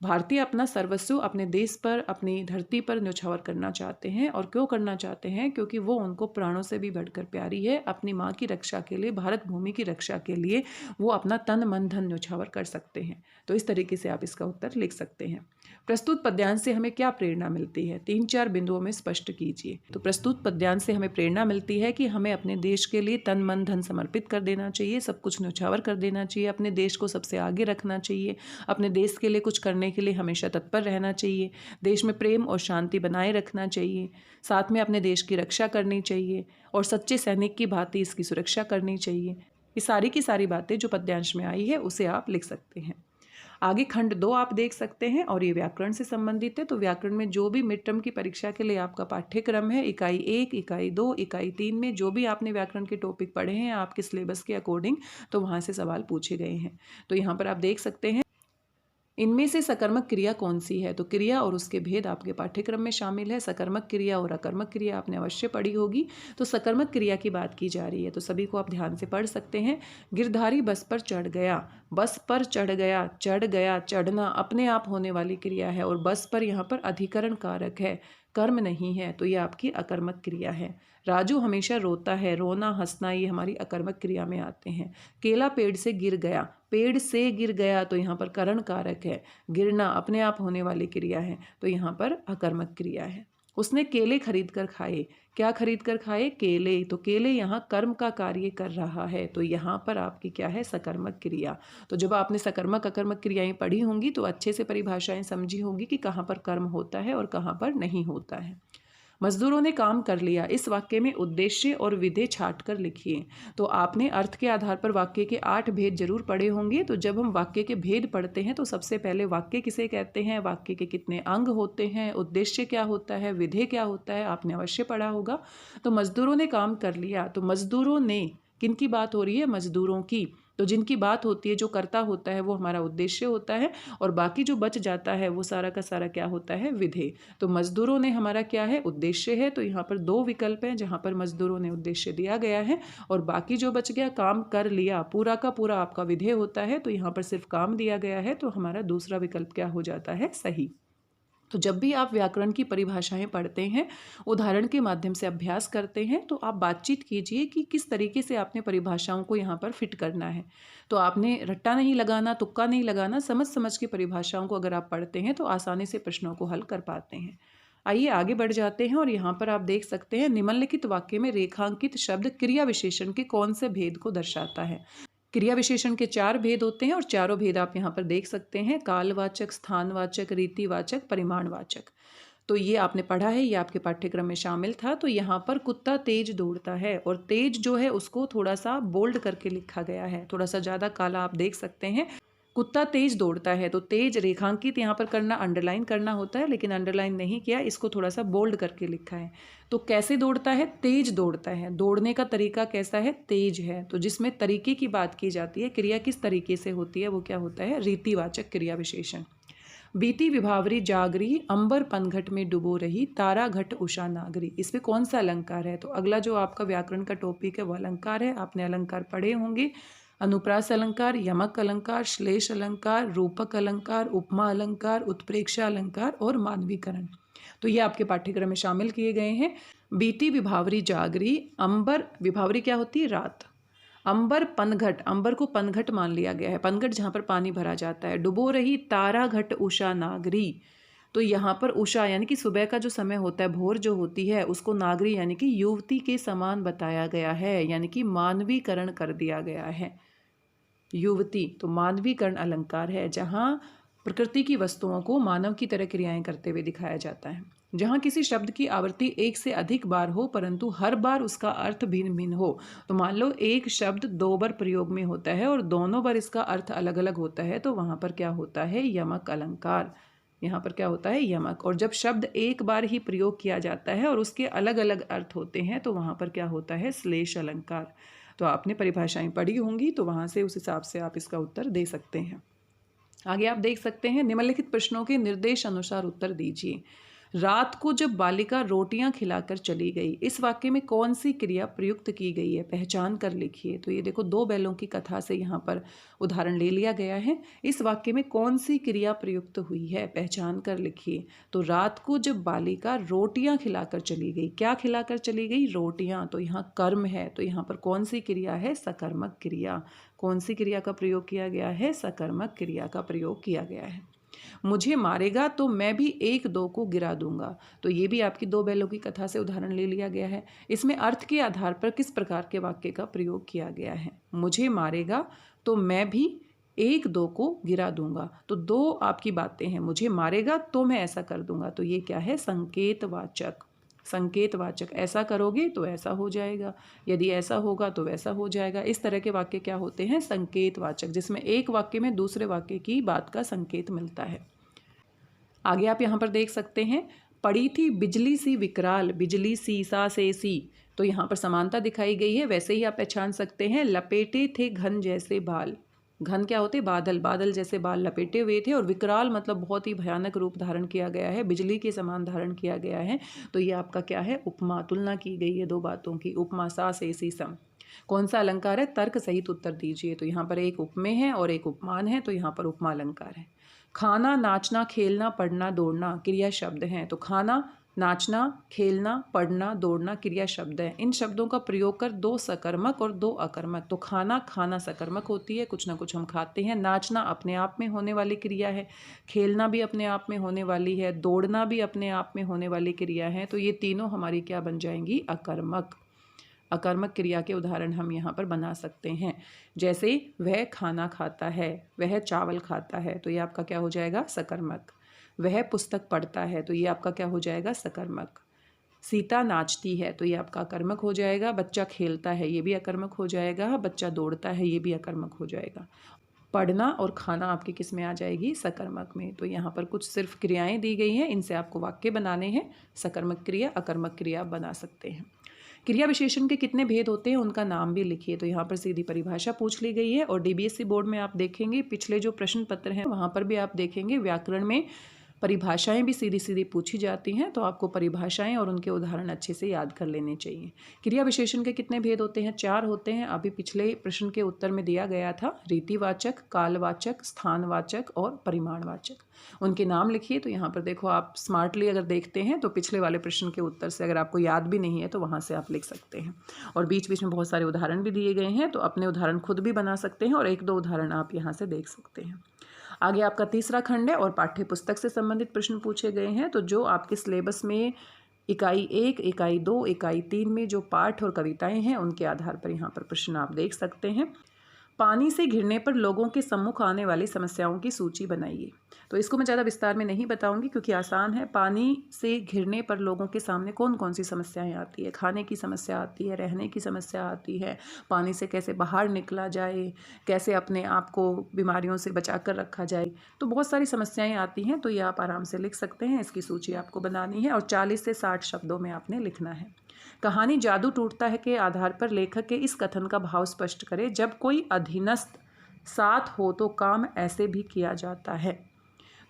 भारतीय अपना सर्वस्व अपने देश पर, अपनी धरती पर न्यौछावर करना चाहते हैं। और क्यों करना चाहते हैं? क्योंकि वो उनको प्राणों से भी बढ़कर प्यारी है। अपनी माँ की रक्षा के लिए, भारत भूमि की रक्षा के लिए वो अपना तन मन धन न्यौछावर कर सकते हैं। तो इस तरीके से आप इसका उत्तर लिख सकते हैं। प्रस्तुत पद्यांश से हमें क्या प्रेरणा मिलती है? 3-4 बिंदुओं में स्पष्ट कीजिए। तो प्रस्तुत पद्यांश से हमें प्रेरणा मिलती है कि हमें अपने देश के लिए तन मन धन समर्पित कर देना चाहिए, सब कुछ न्यौछावर कर देना चाहिए, अपने देश को सबसे आगे रखना चाहिए, अपने देश के लिए कुछ करने के लिए हमेशा तत्पर रहना चाहिए, देश में प्रेम और शांति बनाए रखना चाहिए, साथ में अपने देश की रक्षा करनी चाहिए और सच्चे सैनिक की भांति इसकी सुरक्षा करनी चाहिए। ये सारी की सारी बातें जो पद्यांश में आई है उसे आप लिख सकते हैं। आगे खंड 2 आप देख सकते हैं और ये व्याकरण से संबंधित है। तो व्याकरण में जो भी मिड टर्म की परीक्षा के लिए आपका पाठ्यक्रम है, इकाई 1, इकाई 2, इकाई 3 में जो भी आपने व्याकरण के टॉपिक पढ़े हैं आपके सिलेबस के अकॉर्डिंग, तो वहाँ से सवाल पूछे गए हैं। तो यहाँ पर आप देख सकते हैं इनमें से सकर्मक क्रिया कौन सी है। तो क्रिया और उसके भेद आपके पाठ्यक्रम में शामिल है। सकर्मक क्रिया और अकर्मक क्रिया आपने अवश्य पढ़ी होगी। तो सकर्मक क्रिया की बात की जा रही है, तो सभी को आप ध्यान से पढ़ सकते हैं। गिरधारी बस पर चढ़ गया, बस पर चढ़ गया, चढ़ गया, चढ़ना अपने आप होने वाली क्रिया है और बस पर यहाँ पर अधिकरण कारक है, कर्म नहीं है, तो ये आपकी अकर्मक क्रिया है। राजू हमेशा रोता है, रोना हंसना ये हमारी अकर्मक क्रिया में आते हैं। केला पेड़ से गिर गया, पेड़ से गिर गया, तो यहाँ पर करण कारक है, गिरना अपने आप होने वाली क्रिया है, तो यहाँ पर अकर्मक क्रिया है। उसने केले खरीद कर खाए, क्या खरीद कर खाए? केले, तो केले यहाँ कर्म का कार्य कर रहा है, तो यहाँ पर आपकी क्या है? सकर्मक क्रिया। तो जब आपने सकर्मक अकर्मक क्रियाएं पढ़ी होंगी तो अच्छे से परिभाषाएं समझी होंगी कि कहाँ पर कर्म होता है और कहाँ पर नहीं होता है। मजदूरों ने काम कर लिया, इस वाक्य में उद्देश्य और विधेय छाट कर लिखिए। तो आपने अर्थ के आधार पर वाक्य के 8 भेद जरूर पढ़े होंगे। तो जब हम वाक्य के भेद पढ़ते हैं तो सबसे पहले वाक्य किसे कहते हैं, वाक्य के कितने अंग होते हैं, उद्देश्य क्या होता है, विधेय क्या होता है, आपने अवश्य पढ़ा होगा। तो मजदूरों ने काम कर लिया, तो मजदूरों ने, किन की बात हो रही है? मजदूरों की। तो जिनकी बात होती है, जो कर्ता होता है वो हमारा उद्देश्य होता है और बाकी जो बच जाता है वो सारा का सारा क्या होता है? विधेय। तो मजदूरों ने हमारा क्या है? उद्देश्य है। तो यहाँ पर 2 विकल्प हैं जहाँ पर मजदूरों ने उद्देश्य दिया गया है और बाकी जो बच गया काम कर लिया, पूरा का पूरा आपका विधेय होता है। तो यहाँ पर सिर्फ काम दिया गया है, तो हमारा दूसरा विकल्प क्या हो जाता है? सही। तो जब भी आप व्याकरण की परिभाषाएं पढ़ते हैं, उदाहरण के माध्यम से अभ्यास करते हैं, तो आप बातचीत कीजिए कि किस तरीके से आपने परिभाषाओं को यहाँ पर फिट करना है। तो आपने रट्टा नहीं लगाना, तुक्का नहीं लगाना, समझ समझ के परिभाषाओं को अगर आप पढ़ते हैं तो आसानी से प्रश्नों को हल कर पाते हैं। आइए आगे बढ़ जाते हैं और यहाँ पर आप देख सकते हैं निम्नलिखित वाक्य में रेखांकित शब्द क्रिया विशेषण के कौन से भेद को दर्शाता है। क्रिया विशेषण के 4 भेद होते हैं और चारों भेद आप यहाँ पर देख सकते हैं। कालवाचक, स्थानवाचक, रीतिवाचक, परिमाणवाचक। तो ये आपने पढ़ा है, ये आपके पाठ्यक्रम में शामिल था। तो यहाँ पर कुत्ता तेज दौड़ता है और तेज जो है उसको थोड़ा सा बोल्ड करके लिखा गया है, थोड़ा सा ज़्यादा काला आप देख सकते हैं। कुत्ता तेज दौड़ता है, तो तेज रेखांकित यहाँ पर करना, अंडरलाइन करना होता है, लेकिन अंडरलाइन नहीं किया, इसको थोड़ा सा बोल्ड करके लिखा है। तो कैसे दौड़ता है? तेज दौड़ता है। दौड़ने का तरीका कैसा है? तेज है। तो जिसमें तरीके की बात की जाती है, क्रिया किस तरीके से होती है, वो क्या होता है? रीतिवाचक क्रिया विशेषण। बीती विभावरी जागरी, अंबर पनघट में डुबो रही, तारा घट उषा नागरी। इस पे कौन सा अलंकार है? तो अगला जो आपका व्याकरण का टॉपिक है वो अलंकार है। आपने अलंकार पढ़े होंगे। अनुप्रास अलंकार, यमक अलंकार, श्लेष अलंकार, रूपक अलंकार, उपमा अलंकार, उत्प्रेक्षा अलंकार और मानवीकरण। तो ये आपके पाठ्यक्रम में शामिल किए गए हैं। बीती विभावरी जागरी, अंबर, विभावरी क्या होती है? रात। अंबर पनघट, अंबर को पनघट मान लिया गया है, पनघट जहाँ पर पानी भरा जाता है। डुबो रही, तारा घट उषा नागरी। तो यहाँ पर उषा यानी कि सुबह का जो समय होता है, भोर जो होती है, उसको नागरी यानी कि युवती के समान बताया गया है, यानी कि मानवीकरण कर दिया गया है। युवती तो मानवीकरण अलंकार है, जहाँ प्रकृति की वस्तुओं को मानव की तरह क्रियाएं करते हुए दिखाया जाता है। जहाँ किसी शब्द की आवृत्ति 1 से अधिक बार हो परंतु हर बार उसका अर्थ भिन्न भिन्न हो। तो मान लो एक शब्द 2 बार प्रयोग में होता है और दोनों बार इसका अर्थ अलग अलग होता है, तो वहाँ पर क्या होता है? यमक अलंकार। यहाँ पर क्या होता है? यमक। और जब शब्द एक बार ही प्रयोग किया जाता है और उसके अलग अलग अर्थ होते हैं, तो वहाँ पर क्या होता है? श्लेष अलंकार। तो आपने परिभाषाएं पढ़ी होंगी, तो वहाँ से उस हिसाब से आप इसका उत्तर दे सकते हैं। आगे आप देख सकते हैं निम्नलिखित प्रश्नों के निर्देश अनुसार उत्तर दीजिए। रात को जब बालिका रोटियां खिलाकर चली गई, इस वाक्य में कौन सी क्रिया प्रयुक्त की गई है, पहचान कर लिखिए। तो ये देखो, दो बैलों की कथा से यहाँ पर उदाहरण ले लिया गया है। इस वाक्य में कौन सी क्रिया प्रयुक्त हुई है, पहचान कर लिखिए। तो रात को जब बालिका रोटियां खिलाकर चली गई, क्या खिलाकर चली गई, रोटियां। तो यहाँ कर्म है, तो यहाँ पर कौन सी क्रिया है, सकर्मक क्रिया। कौन सी क्रिया का प्रयोग किया गया है, सकर्मक क्रिया का प्रयोग किया गया है। मुझे मारेगा तो मैं भी एक दो को गिरा दूंगा। तो ये भी आपकी दो बैलों की कथा से उदाहरण ले लिया गया है। इसमें अर्थ के आधार पर किस प्रकार के वाक्य का प्रयोग किया गया है। मुझे मारेगा तो मैं भी एक दो को गिरा दूंगा। तो दो आपकी बातें हैं, मुझे मारेगा तो मैं ऐसा कर दूंगा। तो ये क्या है, संकेतवाचक। संकेतवाचक, ऐसा करोगे तो ऐसा हो जाएगा, यदि ऐसा होगा तो वैसा हो जाएगा। इस तरह के वाक्य क्या होते हैं, संकेतवाचक, जिसमें एक वाक्य में दूसरे वाक्य की बात का संकेत मिलता है। आगे आप यहाँ पर देख सकते हैं, पड़ी थी बिजली सी विकराल, बिजली सी, सा से सी। तो यहाँ पर समानता दिखाई गई है। वैसे ही आप पहचान सकते हैं, लपेटे थे घन जैसे बाल। घन क्या होते, बादल, बादल जैसे बाल लपेटे हुए थे। और विकराल मतलब बहुत ही भयानक रूप धारण किया गया है, बिजली के समान धारण किया गया है। तो ये आपका क्या है, उपमा, तुलना की गई है दो बातों की। उपमा, सा से सी सम। कौन सा अलंकार है, तर्क सहित उत्तर दीजिए। तो यहाँ पर एक उपमेय है और एक उपमान है, तो यहाँ पर उपमा अलंकार है। खाना, नाचना, खेलना, पढ़ना, दौड़ना क्रिया शब्द हैं। तो खाना, नाचना, खेलना, पढ़ना, दौड़ना क्रिया शब्द है। इन शब्दों का प्रयोग कर दो सकर्मक और दो अकर्मक। तो खाना, खाना सकर्मक होती है, कुछ ना कुछ हम खाते हैं। नाचना अपने आप में होने वाली क्रिया है, खेलना भी अपने आप में होने वाली है, दौड़ना भी अपने आप में होने वाली क्रिया है। तो ये तीनों हमारी क्या बन जाएंगी, अकर्मक। अकर्मक क्रिया के उदाहरण हम यहाँ पर बना सकते हैं। जैसे वह खाना खाता है, वह चावल खाता है, तो ये आपका क्या हो जाएगा, सकर्मक। वह पुस्तक पढ़ता है, तो ये आपका क्या हो जाएगा, सकर्मक। सीता नाचती है, तो ये आपका अकर्मक हो जाएगा। बच्चा खेलता है, ये भी अकर्मक हो जाएगा। बच्चा दौड़ता है, ये भी अकर्मक हो जाएगा। पढ़ना और खाना आपकी किस में आ जाएगी, सकर्मक में। तो यहाँ पर कुछ सिर्फ क्रियाएं दी गई हैं, इनसे आपको वाक्य बनाने हैं। सकर्मक क्रिया, अकर्मक क्रिया बना सकते हैं। क्रिया विशेषण के कितने भेद होते हैं, उनका नाम भी लिखिए। तो यहाँ पर सीधी परिभाषा पूछ ली गई है। और डीबीएससी बोर्ड में आप देखेंगे, पिछले जो प्रश्न पत्र हैं वहाँ पर भी आप देखेंगे, व्याकरण में परिभाषाएं भी सीधी सीधी पूछी जाती हैं। तो आपको परिभाषाएं और उनके उदाहरण अच्छे से याद कर लेने चाहिए। क्रिया विशेषण के कितने भेद होते हैं, 4 होते हैं। अभी पिछले प्रश्न के उत्तर में दिया गया था, रीतिवाचक, कालवाचक, स्थानवाचक और परिमाणवाचक। उनके नाम लिखिए। तो यहाँ पर देखो, आप स्मार्टली अगर देखते हैं तो पिछले वाले प्रश्न के उत्तर से अगर आपको याद भी नहीं है तो वहाँ से आप लिख सकते हैं। और बीच बीच में बहुत सारे उदाहरण भी दिए गए हैं, तो अपने उदाहरण खुद भी बना सकते हैं और एक दो उदाहरण आप यहाँ से देख सकते हैं। आगे आपका तीसरा खंड है और पाठ्य पुस्तक से संबंधित प्रश्न पूछे गए हैं। तो जो आपके सिलेबस में इकाई 1, इकाई 2, इकाई 3 में जो पाठ और कविताएं हैं, उनके आधार पर यहाँ पर प्रश्न आप देख सकते हैं। पानी से घिरने पर लोगों के सम्मुख आने वाली समस्याओं की सूची बनाइए। तो इसको मैं ज़्यादा विस्तार में नहीं बताऊंगी क्योंकि आसान है। पानी से घिरने पर लोगों के सामने कौन कौन सी समस्याएं आती है, खाने की समस्या आती है, रहने की समस्या आती है, पानी से कैसे बाहर निकला जाए, कैसे अपने आप को बीमारियों से बचा कर रखा जाए, तो बहुत सारी समस्याएं आती हैं। तो ये आप आराम से लिख सकते हैं। इसकी सूची आपको बनानी है और 40 से 60 शब्दों में आपने लिखना है। कहानी जादू टूटता है के आधार पर लेखक के इस कथन का भाव स्पष्ट करें, जब कोई अधीनस्थ साथ हो तो काम ऐसे भी किया जाता है।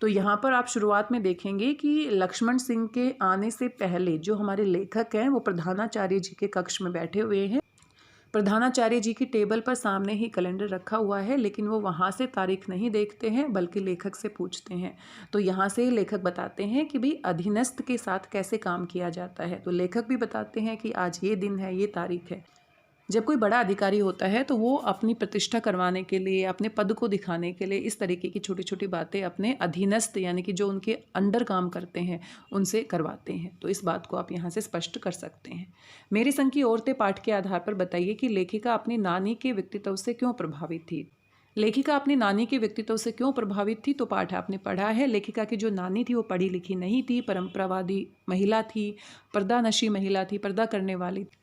तो यहाँ पर आप शुरुआत में देखेंगे कि लक्ष्मण सिंह के आने से पहले जो हमारे लेखक हैं वो प्रधानाचार्य जी के कक्ष में बैठे हुए हैं। प्रधानाचार्य जी की टेबल पर सामने ही कैलेंडर रखा हुआ है, लेकिन वो वहाँ से तारीख नहीं देखते हैं बल्कि लेखक से पूछते हैं। तो यहाँ से लेखक बताते हैं कि भाई अधीनस्थ के साथ कैसे काम किया जाता है। तो लेखक भी बताते हैं कि आज ये दिन है, ये तारीख है। जब कोई बड़ा अधिकारी होता है तो वो अपनी प्रतिष्ठा करवाने के लिए, अपने पद को दिखाने के लिए इस तरीके की छोटी छोटी बातें अपने अधीनस्थ यानी कि जो उनके अंडर काम करते हैं उनसे करवाते हैं। तो इस बात को आप यहाँ से स्पष्ट कर सकते हैं। मेरे संग की औरतें पाठ के आधार पर बताइए कि लेखिका अपनी नानी के व्यक्तित्व से क्यों प्रभावित थी। लेखिका अपनी नानी के व्यक्तित्व से क्यों प्रभावित थी, तो पाठ आपने पढ़ा है। लेखिका की जो नानी थी वो पढ़ी लिखी नहीं थी, परंपरावादी महिला थी, पर्दानशी महिला थी, पर्दा करने वाली थी।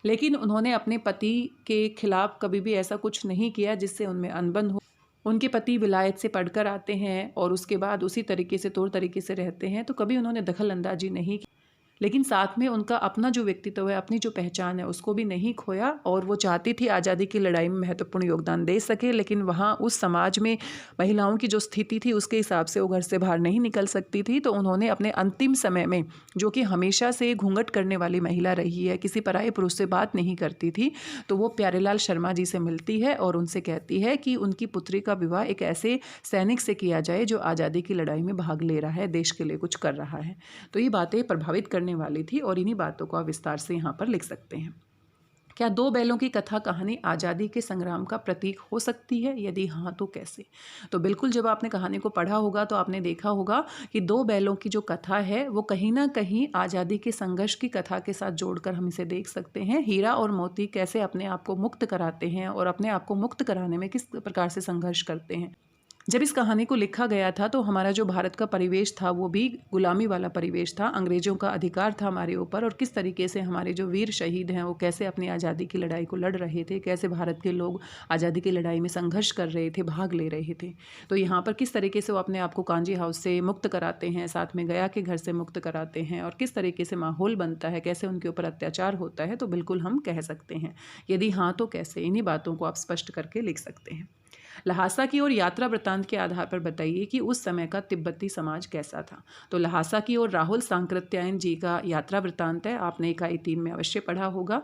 लेकिन उन्होंने अपने पति के खिलाफ कभी भी ऐसा कुछ नहीं किया जिससे उनमें अनबन हो। उनके पति विलायत से पढ़कर आते हैं और उसके बाद उसी तरीके से तौर तरीके से रहते हैं, तो कभी उन्होंने दखल अंदाजी नहीं की। लेकिन साथ में उनका अपना जो व्यक्तित्व है, अपनी जो पहचान है, उसको भी नहीं खोया। और वो चाहती थी आज़ादी की लड़ाई में महत्वपूर्ण योगदान दे सके, लेकिन वहाँ उस समाज में महिलाओं की जो स्थिति थी उसके हिसाब से वो घर से बाहर नहीं निकल सकती थी। तो उन्होंने अपने अंतिम समय में, जो कि हमेशा से घूंघट करने वाली महिला रही है, किसी पराये पुरुष से बात नहीं करती थी, तो वो प्यारेलाल शर्मा जी से मिलती है और उनसे कहती है कि उनकी पुत्री का विवाह एक ऐसे सैनिक से किया जाए जो आज़ादी की लड़ाई में भाग ले रहा है, देश के लिए कुछ कर रहा है। तो ये बातें प्रभावित करने वाली थी और इन्हीं बातों को आप विस्तार से यहाँ पर लिख सकते हैं। क्या दो बैलों की कथा कहानी आज़ादी के संग्राम का प्रतीक हो सकती है? यदि हाँ तो कैसे? तो बिल्कुल, जब आपने कहानी को पढ़ा होगा तो आपने देखा होगा कि दो बैलों की जो कथा है वो कहीं ना कहीं आज़ादी के संघर्ष की कथा के साथ जोड़कर हम इसे देख सकते हैं। हीरा और मोती कैसे अपने आप को मुक्त कराते हैं और अपने आप को मुक्त कराने में किस प्रकार से संघर्ष करते हैं। जब इस कहानी को लिखा गया था तो हमारा जो भारत का परिवेश था वो भी गुलामी वाला परिवेश था, अंग्रेज़ों का अधिकार था हमारे ऊपर, और किस तरीके से हमारे जो वीर शहीद हैं वो कैसे अपनी आज़ादी की लड़ाई को लड़ रहे थे, कैसे भारत के लोग आज़ादी की लड़ाई में संघर्ष कर रहे थे, भाग ले रहे थे। तो यहाँ पर किस तरीके से वो अपने आप को कांजी हाउस से मुक्त कराते हैं, साथ में गया के घर से मुक्त कराते हैं, और किस तरीके से माहौल बनता है, कैसे उनके ऊपर अत्याचार होता है। तो बिल्कुल हम कह सकते हैं, यदि हाँ तो कैसे, इन्हीं बातों को आप स्पष्ट करके लिख सकते हैं। लहासा की ओर यात्रा वृत्तांत के आधार पर बताइए कि उस समय का तिब्बती समाज कैसा था। तो लहासा की ओर राहुल सांकृत्यायन जी का यात्रा वृत्तांत है, आपने इकाई 3 में अवश्य पढ़ा होगा।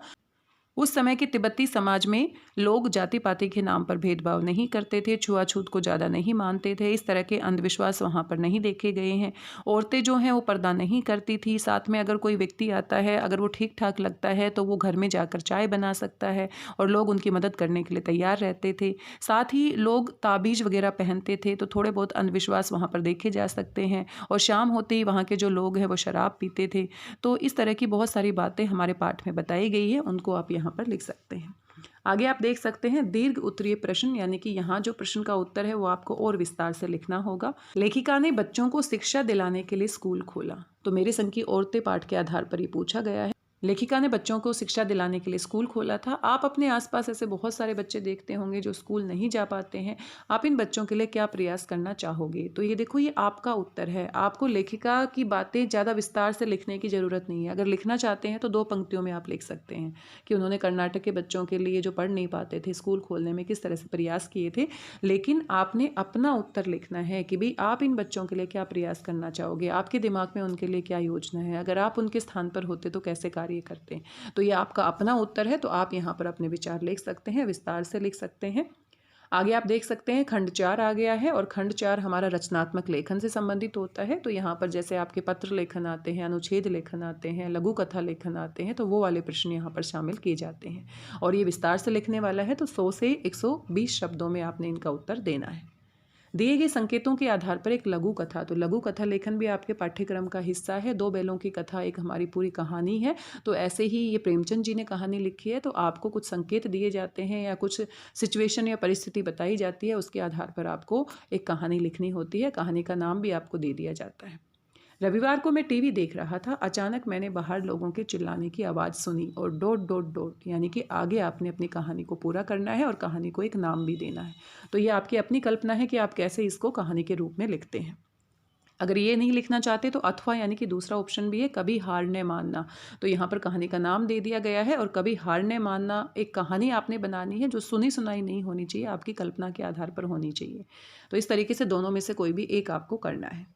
उस समय के तिब्बती समाज में लोग जाति पाति के नाम पर भेदभाव नहीं करते थे, छुआछूत को ज़्यादा नहीं मानते थे, इस तरह के अंधविश्वास वहाँ पर नहीं देखे गए हैं। औरतें जो हैं वो पर्दा नहीं करती थी, साथ में अगर कोई व्यक्ति आता है, अगर वो ठीक ठाक लगता है तो वो घर में जाकर चाय बना सकता है और लोग उनकी मदद करने के लिए तैयार रहते थे। साथ ही लोग ताबीज़ वगैरह पहनते थे, तो थोड़े बहुत अंधविश्वास वहाँ पर देखे जा सकते हैं। और शाम होते ही वहाँ के जो लोग हैं वो शराब पीते थे। तो इस तरह की बहुत सारी बातें हमारे पाठ में बताई गई है, उनको आप यहाँ पर लिख सकते हैं। आगे आप देख सकते हैं दीर्घ उत्तरीय प्रश्न, यानी कि यहाँ जो प्रश्न का उत्तर है वो आपको और विस्तार से लिखना होगा। लेखिका ने बच्चों को शिक्षा दिलाने के लिए स्कूल खोला। तो मेरे संग की औरतें पाठ के आधार पर ये पूछा गया है। लेखिका ने बच्चों को शिक्षा दिलाने के लिए स्कूल खोला था। आप अपने आसपास ऐसे बहुत सारे बच्चे देखते होंगे जो स्कूल नहीं जा पाते हैं। आप इन बच्चों के लिए क्या प्रयास करना चाहोगे? तो ये देखो, ये आपका उत्तर है। आपको लेखिका की बातें ज़्यादा विस्तार से लिखने की ज़रूरत नहीं है। अगर लिखना चाहते हैं तो 2 पंक्तियों में आप लिख सकते हैं कि उन्होंने कर्नाटक के बच्चों के लिए जो पढ़ नहीं पाते थे स्कूल खोलने में किस तरह से प्रयास किए थे। लेकिन आपने अपना उत्तर लिखना है कि भाई आप इन बच्चों के लिए क्या प्रयास करना चाहोगे, आपके दिमाग में उनके लिए क्या योजना है, अगर आप उनके स्थान पर होते तो कैसे कार्य करते हैं। तो ये आपका अपना उत्तर है, तो आप यहाँ पर अपने विचार लिख सकते हैं, विस्तार से लिख सकते हैं। आगे आप देख सकते हैं खंड 4 आ गया है, और खंड 4 हमारा रचनात्मक लेखन से संबंधित होता है। तो यहाँ पर जैसे आपके पत्र लेखन आते हैं, अनुच्छेद लेखन आते हैं, लघु कथा लेखन आते हैं, तो वो वाले प्रश्न यहाँ पर शामिल किए जाते हैं। और ये विस्तार से लिखने वाला है, तो 100 से 120 शब्दों में आपने इनका उत्तर देना है। दिए गए संकेतों के आधार पर एक लघु कथा, तो लघु कथा लेखन भी आपके पाठ्यक्रम का हिस्सा है। 2 बैलों की कथा एक हमारी पूरी कहानी है। तो ऐसे ही ये प्रेमचंद जी ने कहानी लिखी है, तो आपको कुछ संकेत दिए जाते हैं या कुछ सिचुएशन या परिस्थिति बताई जाती है, उसके आधार पर आपको एक कहानी लिखनी होती है। कहानी का नाम भी आपको दे दिया जाता है। रविवार को मैं टीवी देख रहा था, अचानक मैंने बाहर लोगों के चिल्लाने की आवाज़ सुनी और डॉट डॉट डॉट, यानी कि आगे आपने अपनी कहानी को पूरा करना है और कहानी को एक नाम भी देना है। तो ये आपकी अपनी कल्पना है कि आप कैसे इसको कहानी के रूप में लिखते हैं। अगर ये नहीं लिखना चाहते तो अथवा, यानी कि दूसरा ऑप्शन भी है, कभी हार न मानना। तो यहाँ पर कहानी का नाम दे दिया गया है, और कभी हार न मानना एक कहानी आपने बनानी है जो सुनी सुनाई नहीं होनी चाहिए, आपकी कल्पना के आधार पर होनी चाहिए। तो इस तरीके से दोनों में से कोई भी एक आपको करना है।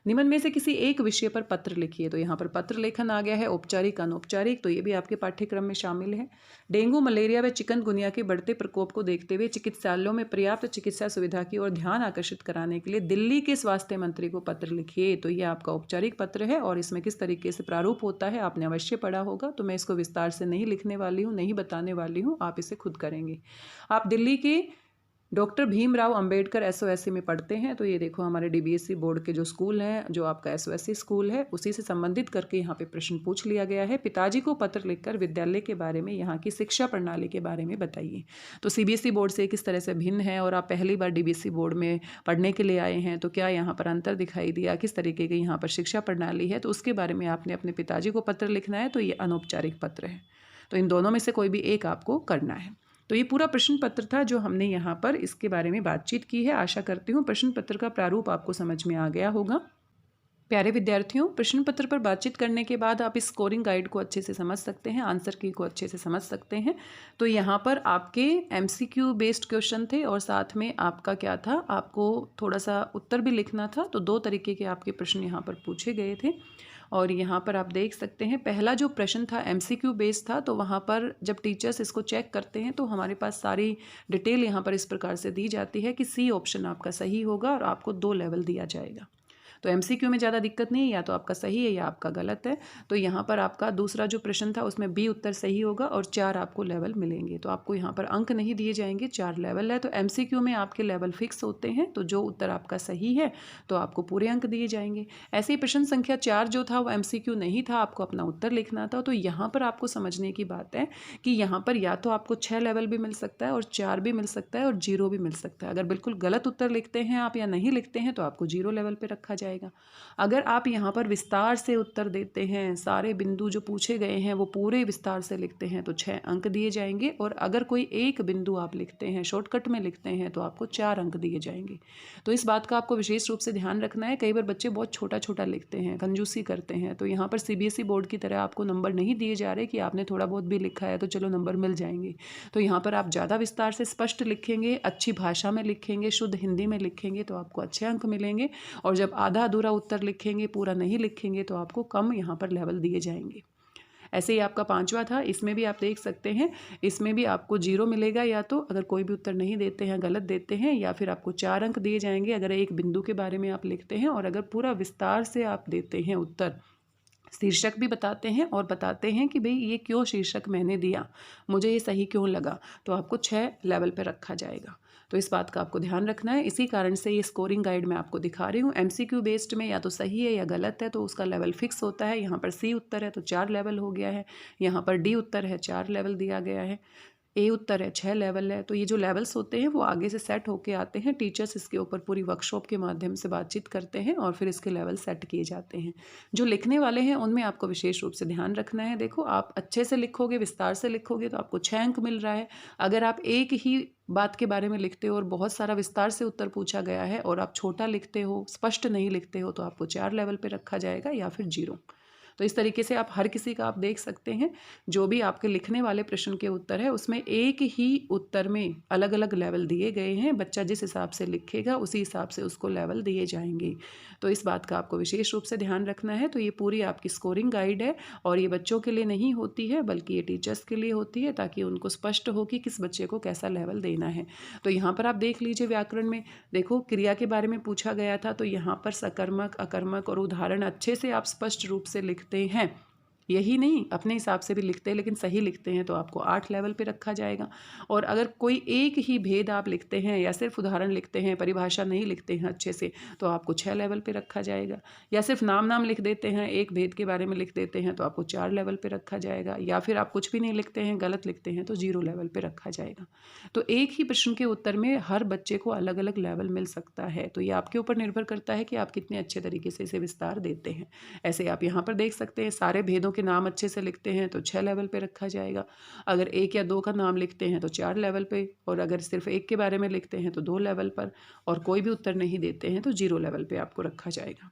निम्न में से किसी एक विषय पर पत्र लिखिए। तो यहाँ पर पत्र लेखन आ गया है, औपचारिक अनौपचारिक, तो ये भी आपके पाठ्यक्रम में शामिल है। डेंगू, मलेरिया व चिकनगुनिया के बढ़ते प्रकोप को देखते हुए चिकित्सालयों में पर्याप्त चिकित्सा सुविधा की ओर ध्यान आकर्षित कराने के लिए दिल्ली के स्वास्थ्य मंत्री को पत्र लिखिए। तो ये आपका औपचारिक पत्र है, और इसमें किस तरीके से प्रारूप होता है आपने अवश्य पढ़ा होगा, तो मैं इसको विस्तार से नहीं लिखने वाली हूँ, नहीं बताने वाली हूँ, आप इसे खुद करेंगे। आप दिल्ली के डॉक्टर भीमराव अंबेडकर एसओएससी में पढ़ते हैं। तो ये देखो, हमारे डीबीएससी बोर्ड के जो स्कूल हैं, जो आपका एसओएससी स्कूल है, उसी से संबंधित करके यहाँ पे प्रश्न पूछ लिया गया है। पिताजी को पत्र लिखकर विद्यालय के बारे में, यहाँ की शिक्षा प्रणाली के बारे में बताइए। तो सीबीएसई बोर्ड से किस तरह से भिन्न है, और आप पहली बार डीबीएससी बोर्ड में पढ़ने के लिए आए हैं, तो क्या यहाँ पर अंतर दिखाई दिया, किस तरीके की यहाँ पर शिक्षा प्रणाली है, तो उसके बारे में आपने अपने पिताजी को पत्र लिखना है। तो ये अनौपचारिक पत्र है। तो इन दोनों में से कोई भी एक आपको करना है। तो ये पूरा प्रश्न पत्र था जो हमने यहाँ पर इसके बारे में बातचीत की है। आशा करती हूँ प्रश्न पत्र का प्रारूप आपको समझ में आ गया होगा। प्यारे विद्यार्थियों, प्रश्न पत्र पर बातचीत करने के बाद आप इस स्कोरिंग गाइड को अच्छे से समझ सकते हैं, आंसर की को अच्छे से समझ सकते हैं। तो यहाँ पर आपके एमसीक्यू बेस्ड क्वेश्चन थे और साथ में आपका क्या था, आपको थोड़ा सा उत्तर भी लिखना था। तो 2 तरीके के आपके प्रश्न यहाँ पर पूछे गए थे और यहाँ पर आप देख सकते हैं पहला जो प्रश्न था एमसीक्यू बेस्ड था। तो वहाँ पर जब टीचर्स इसको चेक करते हैं तो हमारे पास सारी डिटेल यहाँ पर इस प्रकार से दी जाती है कि सी ऑप्शन आपका सही होगा और आपको 2 लेवल दिया जाएगा। तो एमसीक्यू में ज़्यादा दिक्कत नहीं है, या तो आपका सही है या आपका गलत है। तो यहाँ पर आपका दूसरा जो प्रश्न था उसमें बी उत्तर सही होगा और 4 आपको लेवल मिलेंगे। तो आपको यहाँ पर अंक नहीं दिए जाएंगे, 4 लेवल है। तो एमसीक्यू में आपके लेवल फिक्स होते हैं, तो जो उत्तर आपका सही है तो आपको पूरे अंक दिए जाएंगे। ऐसे ही प्रश्न संख्या 4 जो था वो एमसीक्यू नहीं था, आपको अपना उत्तर लिखना था। तो यहाँ पर आपको समझने की बात है कि यहाँ पर या तो आपको 6 लेवल भी मिल सकता है और 4 भी मिल सकता है और 0 भी मिल सकता है। अगर बिल्कुल गलत उत्तर लिखते हैं आप या नहीं लिखते हैं तो आपको 0 लेवल पर रखा जाएगा। अगर आप यहाँ पर विस्तार से उत्तर देते हैं, सारे बिंदु जो पूछे गए हैं वो पूरे विस्तार से लिखते हैं तो 6 अंक दिए जाएंगे। और अगर कोई एक बिंदु आप लिखते हैं, शॉर्टकट में लिखते हैं, तो आपको 4 अंक दिए जाएंगे। तो इस बात का आपको विशेष रूप से ध्यान रखना है। कई बार बच्चे बहुत छोटा छोटा लिखते हैं, कंजूसी करते हैं। तो यहाँ पर सीबीएसई बोर्ड की तरह आपको नंबर नहीं दिए जा रहे कि आपने थोड़ा बहुत भी लिखा है तो चलो नंबर मिल जाएंगे। तो यहाँ पर आप ज़्यादा विस्तार से स्पष्ट लिखेंगे, अच्छी भाषा में लिखेंगे, शुद्ध हिंदी में लिखेंगे तो आपको अच्छे अंक मिलेंगे। और जब आधा अधूरा उत्तर लिखेंगे, पूरा नहीं लिखेंगे, तो आपको कम यहाँ पर लेवल दिए जाएंगे। ऐसे ही आपका 5वां था, इसमें भी आप देख सकते हैं, इसमें भी आपको 0 मिलेगा या तो अगर कोई भी उत्तर नहीं देते हैं, गलत देते हैं, या फिर आपको 4 अंक दिए जाएंगे अगर एक बिंदु के बारे में आप लिखते हैं। और अगर पूरा विस्तार से आप देते हैं उत्तर, शीर्षक भी बताते हैं और बताते हैं कि भाई ये क्यों शीर्षक मैंने दिया, मुझे ये सही क्यों लगा, तो आपको 6 लेवल पर रखा जाएगा। तो इस बात का आपको ध्यान रखना है। इसी कारण से ये स्कोरिंग गाइड मैं आपको दिखा रही हूँ। एमसीक्यू बेस्ड में या तो सही है या गलत है तो उसका लेवल फिक्स होता है। यहाँ पर सी उत्तर है तो 4 लेवल हो गया है, यहाँ पर डी उत्तर है 4 लेवल दिया गया है, ए उत्तर है 6 लेवल है। तो ये जो लेवल्स होते हैं वो आगे से सेट होके आते हैं। टीचर्स इसके ऊपर पूरी वर्कशॉप के माध्यम से बातचीत करते हैं और फिर इसके लेवल सेट किए जाते हैं। जो लिखने वाले हैं उनमें आपको विशेष रूप से ध्यान रखना है। देखो, आप अच्छे से लिखोगे, विस्तार से लिखोगे तो आपको 6 अंक मिल रहा है। अगर आप एक ही बात के बारे में लिखते हो और बहुत सारा विस्तार से उत्तर पूछा गया है और आप छोटा लिखते हो, स्पष्ट नहीं लिखते हो, तो आपको 4 लेवल पर रखा जाएगा या फिर 0। तो इस तरीके से आप हर किसी का आप देख सकते हैं, जो भी आपके लिखने वाले प्रश्न के उत्तर है उसमें एक ही उत्तर में अलग अलग लेवल दिए गए हैं। बच्चा जिस हिसाब से लिखेगा उसी हिसाब से उसको लेवल दिए जाएंगे। तो इस बात का आपको विशेष रूप से ध्यान रखना है। तो ये पूरी आपकी स्कोरिंग गाइड है और ये बच्चों के लिए नहीं होती है बल्कि ये टीचर्स के लिए होती है, ताकि उनको स्पष्ट हो कि किस बच्चे को कैसा लेवल देना है। तो यहाँ पर आप देख लीजिए, व्याकरण में देखो क्रिया के बारे में पूछा गया था, तो यहाँ पर सकर्मक, अकर्मक और उदाहरण अच्छे से आप स्पष्ट रूप से लिखते हैं। यही नहीं, अपने हिसाब से भी लिखते हैं लेकिन सही लिखते हैं तो आपको 8 लेवल पे रखा जाएगा। और अगर कोई एक ही भेद आप लिखते हैं या सिर्फ उदाहरण लिखते हैं, परिभाषा नहीं लिखते हैं अच्छे से, तो आपको 6 लेवल पे रखा जाएगा। या सिर्फ नाम लिख देते हैं, एक भेद के बारे में लिख देते हैं तो आपको 4 लेवल पे रखा जाएगा। या फिर आप कुछ भी नहीं लिखते हैं, गलत लिखते हैं तो 0 लेवल पे रखा जाएगा। तो एक ही प्रश्न के उत्तर में हर बच्चे को अलग अलग लेवल मिल सकता है। तो ये आपके ऊपर निर्भर करता है कि आप कितने अच्छे तरीके से इसे विस्तार देते हैं। ऐसे आप यहाँ पर देख सकते हैं, सारे भेदों के नाम अच्छे से लिखते हैं तो 6 लेवल पे रखा जाएगा। अगर 1 या 2 का नाम लिखते हैं तो 4 लेवल पे, और अगर सिर्फ एक के बारे में लिखते हैं तो 2 लेवल पर, और कोई भी उत्तर नहीं देते हैं तो 0 लेवल पे आपको रखा जाएगा।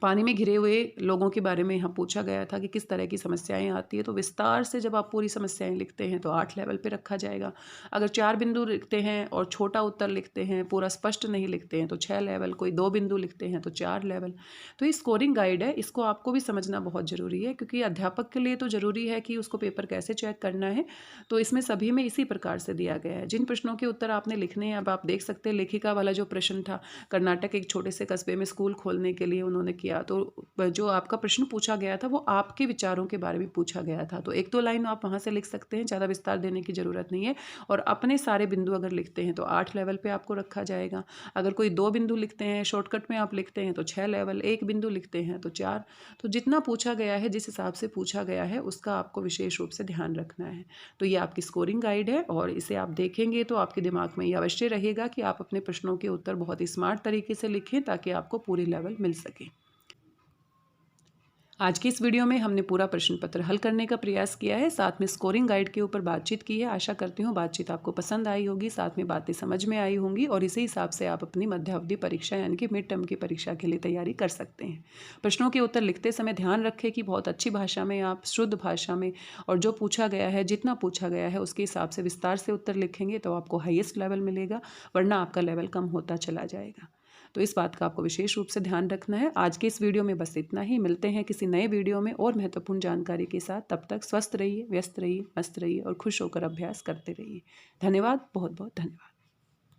पानी में घिरे हुए लोगों के बारे में यहाँ पूछा गया था कि किस तरह की समस्याएं आती है। तो विस्तार से जब आप पूरी समस्याएं लिखते हैं तो 8 लेवल पे रखा जाएगा। अगर 4 बिंदु लिखते हैं और छोटा उत्तर लिखते हैं, पूरा स्पष्ट नहीं लिखते हैं तो 6 लेवल, कोई 2 बिंदु लिखते हैं तो 4 लेवल। तो ये स्कोरिंग गाइड है, इसको आपको भी समझना बहुत ज़रूरी है, क्योंकि अध्यापक के लिए तो ज़रूरी है कि उसको पेपर कैसे चेक करना है। तो इसमें सभी में इसी प्रकार से दिया गया है। जिन प्रश्नों के उत्तर आपने लिखने हैं, अब आप देख सकते हैं लेखिका वाला जो प्रश्न था, कर्नाटक एक छोटे से कस्बे में स्कूल खोलने के लिए उन्होंने किया। तो जो आपका प्रश्न पूछा गया था वो आपके विचारों के बारे में पूछा गया था। तो 1-2 लाइन आप वहाँ से लिख सकते हैं, ज़्यादा विस्तार देने की ज़रूरत नहीं है। और अपने सारे बिंदु अगर लिखते हैं तो 8 लेवल पे आपको रखा जाएगा। अगर कोई 2 बिंदु लिखते हैं, शॉर्टकट में आप लिखते हैं तो 6 लेवल, 1 बिंदु लिखते हैं तो 4। तो जितना पूछा गया है, जिस हिसाब से पूछा गया है, उसका आपको विशेष रूप से ध्यान रखना है। तो ये आपकी स्कोरिंग गाइड है और इसे आप देखेंगे तो आपके दिमाग में ये अवश्य रहेगा कि आप अपने प्रश्नों के उत्तर बहुत ही स्मार्ट तरीके से लिखें ताकि आपको पूरी लेवल मिल सके। आज की इस वीडियो में हमने पूरा प्रश्न पत्र हल करने का प्रयास किया है, साथ में स्कोरिंग गाइड के ऊपर बातचीत की है। आशा करती हूँ बातचीत आपको पसंद आई होगी, साथ में बातें समझ में आई होंगी और इसी हिसाब से आप अपनी मध्यावधि परीक्षा यानी कि मिड टर्म की परीक्षा के लिए तैयारी कर सकते हैं। प्रश्नों के उत्तर लिखते समय ध्यान रखें कि बहुत अच्छी भाषा में, आप शुद्ध भाषा में, और जो पूछा गया है, जितना पूछा गया है उसके हिसाब से विस्तार से उत्तर लिखेंगे तो आपको हाईएस्ट लेवल मिलेगा, वरना आपका लेवल कम होता चला जाएगा। तो इस बात का आपको विशेष रूप से ध्यान रखना है। आज के इस वीडियो में बस इतना ही। मिलते हैं किसी नए वीडियो में और महत्वपूर्ण जानकारी के साथ। तब तक स्वस्थ रहिए, व्यस्त रहिए, मस्त रहिए और खुश होकर अभ्यास करते रहिए। धन्यवाद, बहुत बहुत धन्यवाद।